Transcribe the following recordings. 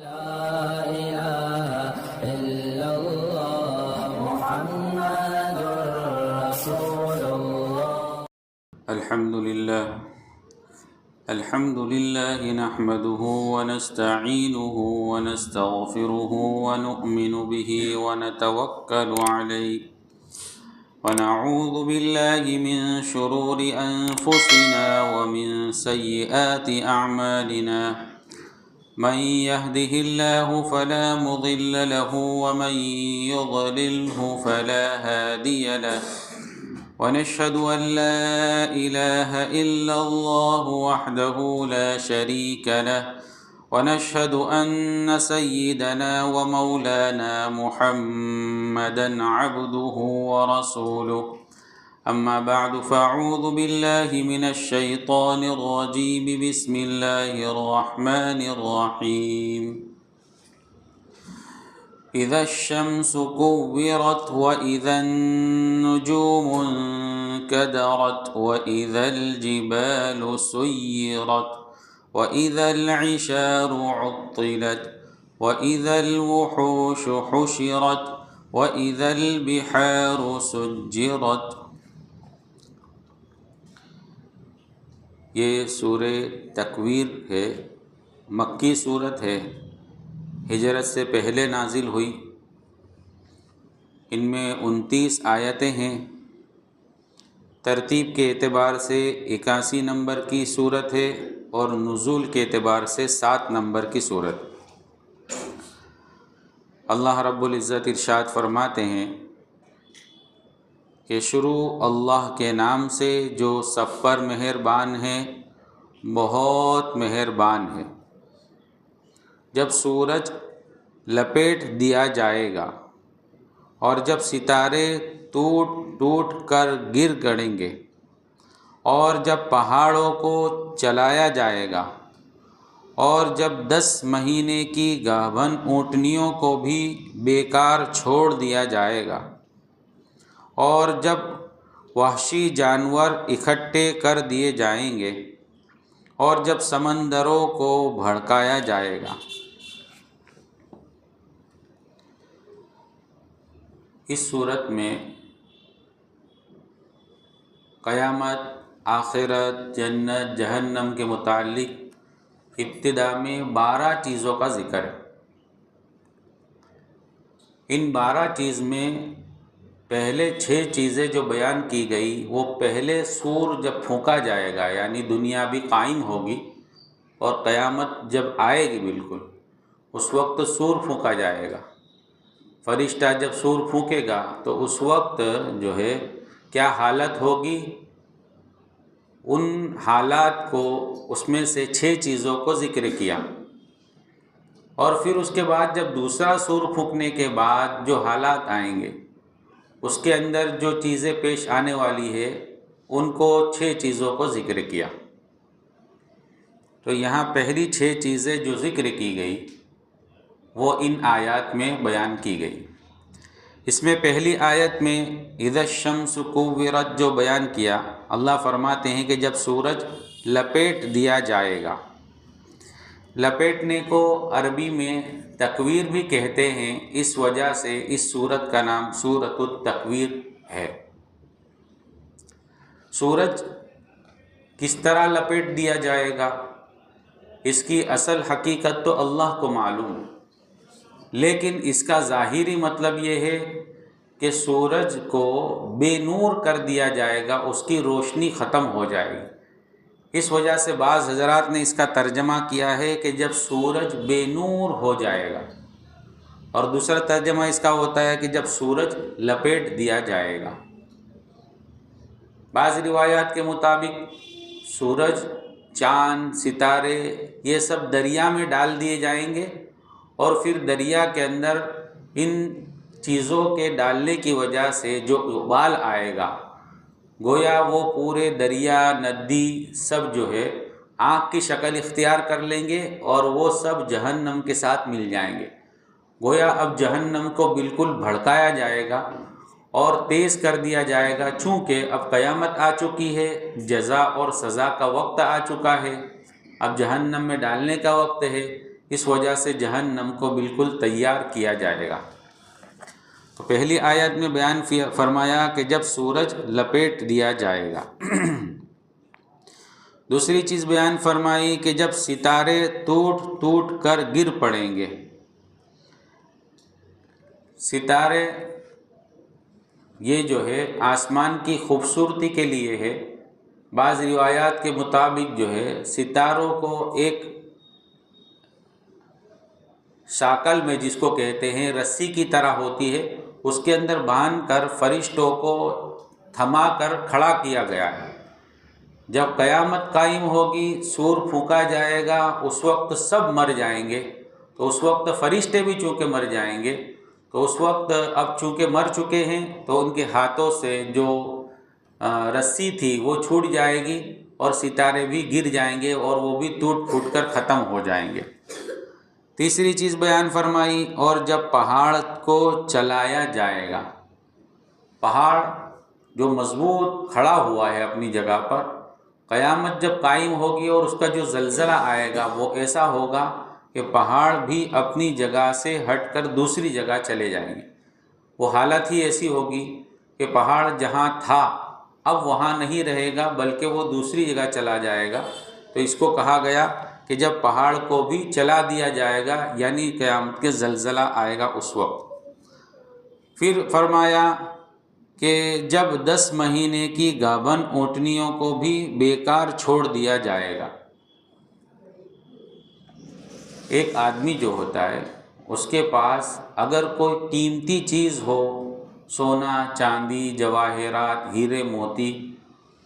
لا إله إلا الله محمد رسول الله. الحمد لله نحمده ونستعينه ونستغفره ونؤمن به ونتوكل عليه ونعوذ بالله من شرور أنفسنا ومن سيئات أعمالنا. من يهده الله فلا مضل له ومن يضلله فلا هادي له. ونشهد أن لا إله إلا الله وحده لا شريك له. ونشهد أن سيدنا ومولانا محمدا عبده ورسوله. أما بعد فأعوذ بالله من الشيطان الرجيم. بسم الله الرحمن الرحيم. إذا الشمس كورت وإذا النجوم انكدرت وإذا الجبال سيرت وإذا العشار عطلت وإذا الوحوش حشرت وإذا البحار سجرت. یہ سورہ تکویر ہے، مکی صورت ہے، ہجرت سے پہلے نازل ہوئی. ان میں 29 آیتیں ہیں. ترتیب کے اعتبار سے 81 نمبر کی صورت ہے اور نزول کے اعتبار سے 7 نمبر کی صورت. اللہ رب العزت ارشاد فرماتے ہیں کہ شروع اللہ کے نام سے جو سب پر مہربان ہے، بہت مہربان ہے. جب سورج لپیٹ دیا جائے گا اور جب ستارے ٹوٹ ٹوٹ کر گر گڑیں گے اور جب پہاڑوں کو چلایا جائے گا اور جب 10 مہینے کی گابھن اونٹنیوں کو بھی بیکار چھوڑ دیا جائے گا اور جب وحشی جانور اکٹھے کر دیے جائیں گے اور جب سمندروں کو بھڑکایا جائے گا. اس صورت میں قیامت، آخرت، جنت، جہنم کے متعلق ابتدا میں 12 چیزوں کا ذکر ہے. ان 12 چیز میں پہلے 6 چیزیں جو بیان کی گئی وہ پہلے سور جب پھونکا جائے گا، یعنی دنیا بھی قائم ہوگی اور قیامت جب آئے گی بالکل، اس وقت سور پھونکا جائے گا. فرشتہ جب سور پھونکے گا تو اس وقت جو ہے کیا حالت ہوگی، ان حالات کو اس میں سے 6 چیزوں کو ذکر کیا. اور پھر اس کے بعد جب دوسرا سور پھونکنے کے بعد جو حالات آئیں گے، اس کے اندر جو چیزیں پیش آنے والی ہے ان کو 6 چیزوں کو ذکر کیا. تو یہاں پہلی 6 چیزیں جو ذکر کی گئی وہ ان آیات میں بیان کی گئی. اس میں پہلی آیت میں اذا الشمس کورت جو بیان کیا، اللہ فرماتے ہیں کہ جب سورج لپیٹ دیا جائے گا. لپیٹنے کو عربی میں تکویر بھی کہتے ہیں، اس وجہ سے اس سورت کا نام سورۃ التکویر ہے. سورج کس طرح لپیٹ دیا جائے گا، اس کی اصل حقیقت تو اللہ کو معلوم ہے، لیکن اس کا ظاہری مطلب یہ ہے کہ سورج کو بے نور کر دیا جائے گا، اس کی روشنی ختم ہو جائے گی. اس وجہ سے بعض حضرات نے اس کا ترجمہ کیا ہے کہ جب سورج بے نور ہو جائے گا، اور دوسرا ترجمہ اس کا ہوتا ہے کہ جب سورج لپیٹ دیا جائے گا. بعض روایات کے مطابق سورج، چاند، ستارے یہ سب دریا میں ڈال دیے جائیں گے اور پھر دریا کے اندر ان چیزوں کے ڈالنے کی وجہ سے جو ابال آئے گا، گویا وہ پورے دریا، ندی سب جو ہے آگ کی شکل اختیار کر لیں گے اور وہ سب جہنم کے ساتھ مل جائیں گے. گویا اب جہنم کو بالکل بھڑکایا جائے گا اور تیز کر دیا جائے گا، چونکہ اب قیامت آ چکی ہے، جزا اور سزا کا وقت آ چکا ہے، اب جہنم میں ڈالنے کا وقت ہے. اس وجہ سے جہنم کو بالکل تیار کیا جائے گا۔ تو پہلی آیت میں بیان فرمایا کہ جب سورج لپیٹ دیا جائے گا۔ دوسری چیز بیان فرمائی کہ جب ستارے ٹوٹ ٹوٹ کر گر پڑیں گے۔ ستارے یہ جو ہے آسمان کی خوبصورتی کے لیے ہے۔ بعض روایات کے مطابق جو ہے ستاروں کو ایک شاکل میں، جس کو کہتے ہیں رسی کی طرح ہوتی ہے، اس کے اندر باندھ کر فرشتوں کو تھما کر کھڑا کیا گیا ہے۔ جب قیامت قائم ہوگی، سور پھونکا جائے گا، اس وقت سب مر جائیں گے۔ تو اس وقت فرشتے بھی چونکہ مر جائیں گے، تو اس وقت اب چونکہ مر چکے ہیں تو ان کے ہاتھوں سے جو رسی تھی وہ چھوٹ جائے گی اور ستارے بھی گر جائیں گے اور وہ بھی ٹوٹ پھوٹ کر ختم ہو جائیں گے۔ تیسری چیز بیان فرمائی، اور جب پہاڑ کو چلایا جائے گا۔ پہاڑ جو مضبوط کھڑا ہوا ہے اپنی جگہ پر، قیامت جب قائم ہوگی اور اس کا جو زلزلہ آئے گا وہ ایسا ہوگا کہ پہاڑ بھی اپنی جگہ سے ہٹ کر دوسری جگہ چلے جائیں گے۔ وہ حالت ہی ایسی ہوگی کہ پہاڑ جہاں تھا اب وہاں نہیں رہے گا، بلکہ وہ دوسری جگہ چلا جائے گا۔ تو اس کو کہا گیا کہ جب پہاڑ کو بھی چلا دیا جائے گا، یعنی قیامت کے زلزلہ آئے گا اس وقت۔ پھر فرمایا کہ جب 10 مہینے کی گابن اونٹنیوں کو بھی بیکار چھوڑ دیا جائے گا۔ ایک آدمی جو ہوتا ہے اس کے پاس اگر کوئی قیمتی چیز ہو، سونا چاندی جواہرات ہیرے موتی،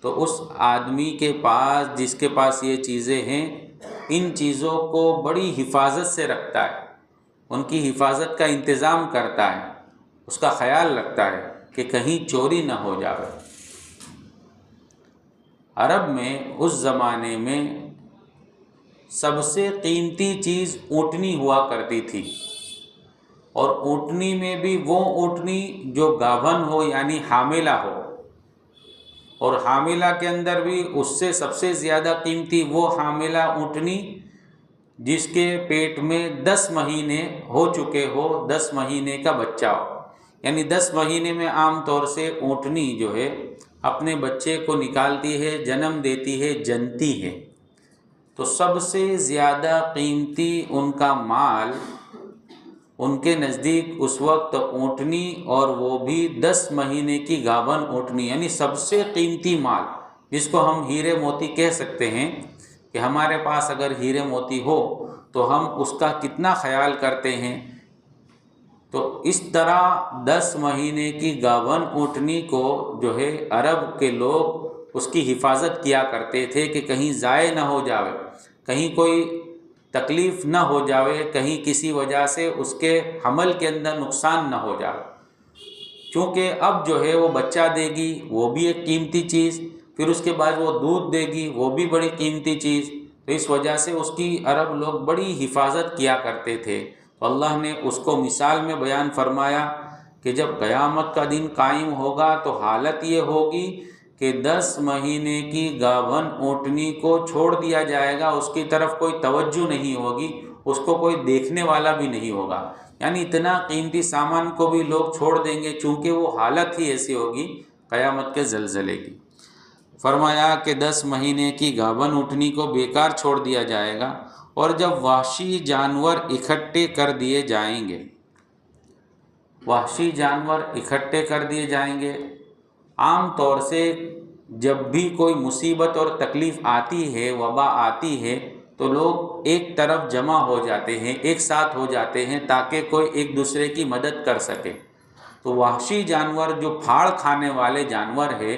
تو اس آدمی کے پاس، جس کے پاس یہ چیزیں ہیں، ان چیزوں کو بڑی حفاظت سے رکھتا ہے، ان کی حفاظت کا انتظام کرتا ہے، اس کا خیال رکھتا ہے کہ کہیں چوری نہ ہو جائے۔ عرب میں اس زمانے میں سب سے قیمتی چیز اونٹنی ہوا کرتی تھی، اور اونٹنی میں بھی وہ اونٹنی جو گابھن ہو یعنی حاملہ ہو، اور حاملہ کے اندر بھی اس سے سب سے زیادہ قیمتی وہ حاملہ اونٹنی جس کے پیٹ میں 10 مہینے ہو چکے ہو، 10 مہینے کا بچہ ہو۔ یعنی 10 مہینے میں عام طور سے اونٹنی جو ہے اپنے بچے کو نکالتی ہے، جنم دیتی ہے، جنتی ہے۔ تو سب سے زیادہ قیمتی ان کا مال ان کے نزدیک اس وقت اونٹنی، اور وہ بھی 10 مہینے کی گابن اونٹنی، یعنی سب سے قیمتی مال، جس کو ہم ہیرے موتی کہہ سکتے ہیں کہ ہمارے پاس اگر ہیرے موتی ہو تو ہم اس کا کتنا خیال کرتے ہیں۔ تو اس طرح 10 مہینے کی گابن اونٹنی کو جو ہے عرب کے لوگ اس کی حفاظت کیا کرتے تھے کہ کہیں ضائع نہ ہو جاوے، کہیں کوئی تکلیف نہ ہو جاوے، کہیں کسی وجہ سے اس کے حمل کے اندر نقصان نہ ہو جاوے، چونکہ اب جو ہے وہ بچہ دے گی، وہ بھی ایک قیمتی چیز، پھر اس کے بعد وہ دودھ دے گی، وہ بھی بڑی قیمتی چیز۔ تو اس وجہ سے اس کی عرب لوگ بڑی حفاظت کیا کرتے تھے۔ تو اللہ نے اس کو مثال میں بیان فرمایا کہ جب قیامت کا دن قائم ہوگا تو حالت یہ ہوگی کہ 10 مہینے کی گابھن اونٹنی کو چھوڑ دیا جائے گا، اس کی طرف کوئی توجہ نہیں ہوگی، اس کو کوئی دیکھنے والا بھی نہیں ہوگا۔ یعنی اتنا قیمتی سامان کو بھی لوگ چھوڑ دیں گے، چونکہ وہ حالت ہی ایسی ہوگی قیامت کے زلزلے کی۔ فرمایا کہ 10 مہینے کی گابھن اونٹنی کو بیکار چھوڑ دیا جائے گا، اور جب وحشی جانور اکٹھے کر دیے جائیں گے۔ وحشی جانور اکٹھے کر دیے جائیں گے۔ عام طور سے جب بھی کوئی مصیبت اور تکلیف آتی ہے، وبا آتی ہے، تو لوگ ایک طرف جمع ہو جاتے ہیں، ایک ساتھ ہو جاتے ہیں تاکہ کوئی ایک دوسرے کی مدد کر سکے۔ تو وحشی جانور جو پھاڑ کھانے والے جانور ہیں،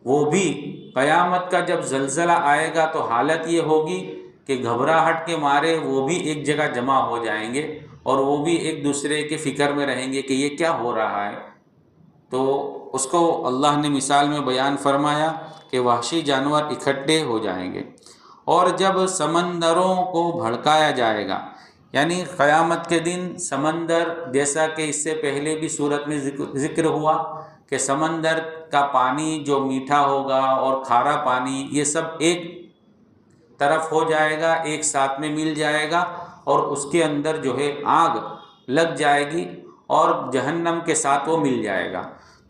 وہ بھی قیامت کا جب زلزلہ آئے گا تو حالت یہ ہوگی کہ گھبراہٹ کے مارے وہ بھی ایک جگہ جمع ہو جائیں گے، اور وہ بھی ایک دوسرے کے فکر میں رہیں گے کہ یہ کیا ہو رہا ہے۔ تو اس کو اللہ نے مثال میں بیان فرمایا کہ وحشی جانور اکٹھے ہو جائیں گے، اور جب سمندروں کو بھڑکایا جائے گا، یعنی قیامت کے دن سمندر، جیسا کہ اس سے پہلے بھی صورت میں ذکر ہوا کہ سمندر کا پانی جو میٹھا ہوگا اور کھارا پانی، یہ سب ایک طرف ہو جائے گا، ایک ساتھ میں مل جائے گا، اور اس کے اندر جو ہے آگ لگ جائے گی اور جہنم کے ساتھ وہ مل جائے گا۔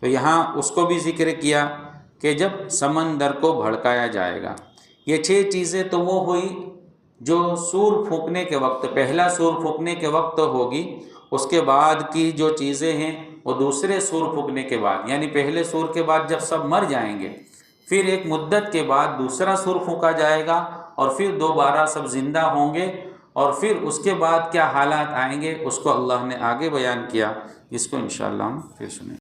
تو یہاں اس کو بھی ذکر کیا کہ جب سمندر کو بھڑکایا جائے گا۔ یہ 6 چیزیں تو وہ ہوئی جو سور پھونکنے کے وقت، پہلا سور پھونکنے کے وقت ہوگی۔ اس کے بعد کی جو چیزیں ہیں وہ دوسرے سور پھونکنے کے بعد، یعنی پہلے سور کے بعد جب سب مر جائیں گے، پھر ایک مدت کے بعد دوسرا سور پھونکا جائے گا اور پھر دوبارہ سب زندہ ہوں گے، اور پھر اس کے بعد کیا حالات آئیں گے اس کو اللہ نے آگے بیان کیا، جس کو انشاءاللہ ہم پھر سنیں۔